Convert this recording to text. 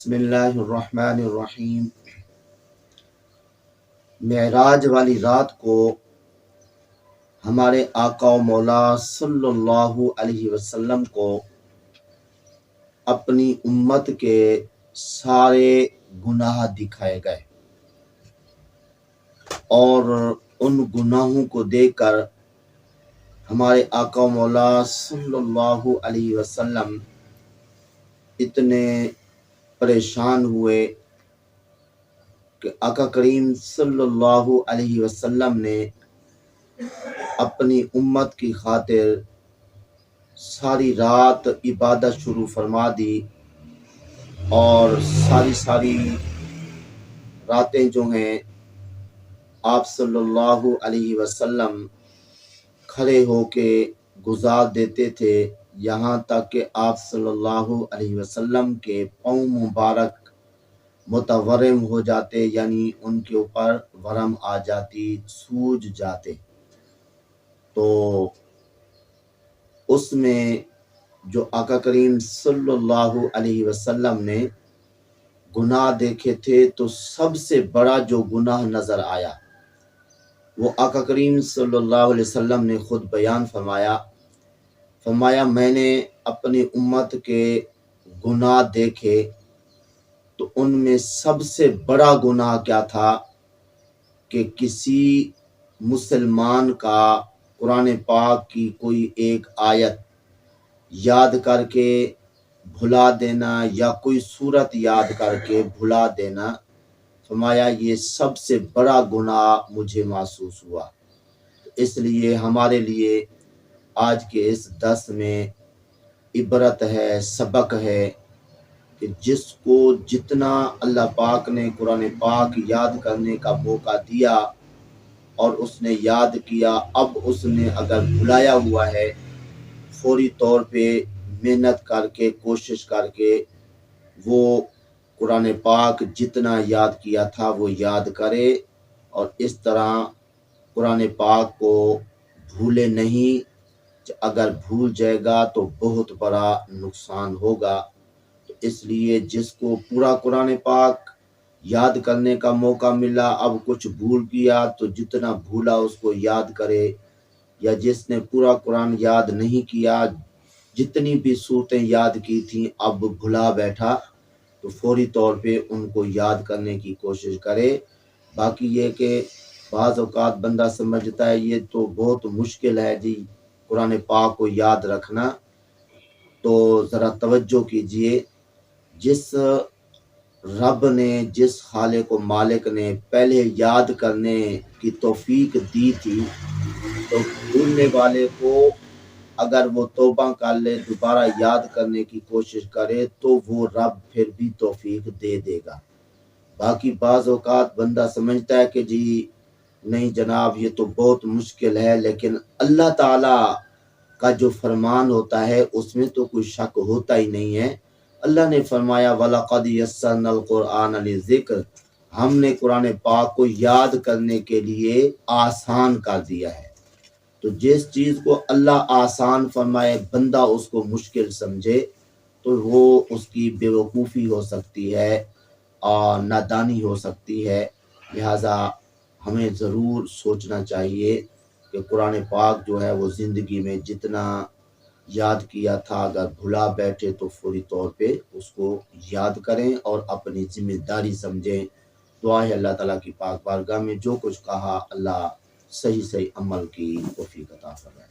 بسم اللہ الرحمن الرحیم۔ معراج والی رات کو ہمارے آقا و مولا صلی اللہ علیہ وسلم کو اپنی امت کے سارے گناہ دکھائے گئے اور ان گناہوں کو دیکھ کر ہمارے آقا و مولا صلی اللہ علیہ وسلم اتنے پریشان ہوئے کہ آقا کریم صلی اللہ علیہ وسلم نے اپنی امت کی خاطر ساری رات عبادت شروع فرما دی، اور ساری راتیں جو ہیں آپ صلی اللہ علیہ وسلم کھڑے ہو کے گزار دیتے تھے، یہاں تک کہ آپ صلی اللہ علیہ وسلم کے پاؤں مبارک متورم ہو جاتے، یعنی ان کے اوپر ورم آ جاتی، سوج جاتے۔ تو اس میں جو آقا کریم صلی اللہ علیہ وسلم نے گناہ دیکھے تھے، تو سب سے بڑا جو گناہ نظر آیا وہ آقا کریم صلی اللہ علیہ وسلم نے خود بیان فرمایا میں نے اپنی امت کے گناہ دیکھے تو ان میں سب سے بڑا گناہ کیا تھا کہ کسی مسلمان کا قرآن پاک کی کوئی ایک آیت یاد کر کے بھلا دینا یا کوئی سورت یاد کر کے بھلا دینا، فرمایا یہ سب سے بڑا گناہ مجھے محسوس ہوا۔ اس لیے ہمارے لیے آج کے اس درس میں عبرت ہے، سبق ہے کہ جس کو جتنا اللہ پاک نے قرآن پاک یاد کرنے کا موقع دیا اور اس نے یاد کیا، اب اس نے اگر بھلایا ہوا ہے، فوری طور پہ محنت کر کے کوشش کر کے وہ قرآن پاک جتنا یاد کیا تھا وہ یاد کرے، اور اس طرح قرآن پاک کو بھولے نہیں۔ اگر بھول جائے گا تو بہت بڑا نقصان ہوگا۔ تو اس لیے جس کو پورا قرآن پاک یاد کرنے کا موقع ملا، اب کچھ بھول گیا تو جتنا بھولا اس کو یاد کرے، یا جس نے پورا قرآن یاد نہیں کیا، جتنی بھی صورتیں یاد کی تھیں اب بھلا بیٹھا، تو فوری طور پہ ان کو یاد کرنے کی کوشش کرے۔ باقی یہ کہ بعض اوقات بندہ سمجھتا ہے یہ تو بہت مشکل ہے جی قرآن پاک کو یاد رکھنا، تو ذرا توجہ کیجئے، جس رب نے، جس خالق و مالک نے پہلے یاد کرنے کی توفیق دی تھی، تو بھولنے والے کو اگر وہ توبہ کر لے، دوبارہ یاد کرنے کی کوشش کرے، تو وہ رب پھر بھی توفیق دے دے گا۔ باقی بعض اوقات بندہ سمجھتا ہے کہ جی نہیں جناب یہ تو بہت مشکل ہے، لیکن اللہ تعالی کا جو فرمان ہوتا ہے اس میں تو کوئی شک ہوتا ہی نہیں ہے۔ اللہ نے فرمایا وَلَقَدْ يَسَّرْنَا الْقُرْآنَ لِلذِّكْرِ، ہم نے قرآن پاک کو یاد کرنے کے لیے آسان کر دیا ہے۔ تو جس چیز کو اللہ آسان فرمائے بندہ اس کو مشکل سمجھے تو وہ اس کی بے وقوفی ہو سکتی ہے اور نادانی ہو سکتی ہے۔ لہٰذا ہمیں ضرور سوچنا چاہیے کہ قرآن پاک جو ہے وہ زندگی میں جتنا یاد کیا تھا اگر بھلا بیٹھے تو فوری طور پہ اس کو یاد کریں اور اپنی ذمہ داری سمجھیں۔ دعا ہے اللہ تعالیٰ کی پاک بارگاہ میں جو کچھ کہا اللہ صحیح عمل کی توفیق عطا فرمائے۔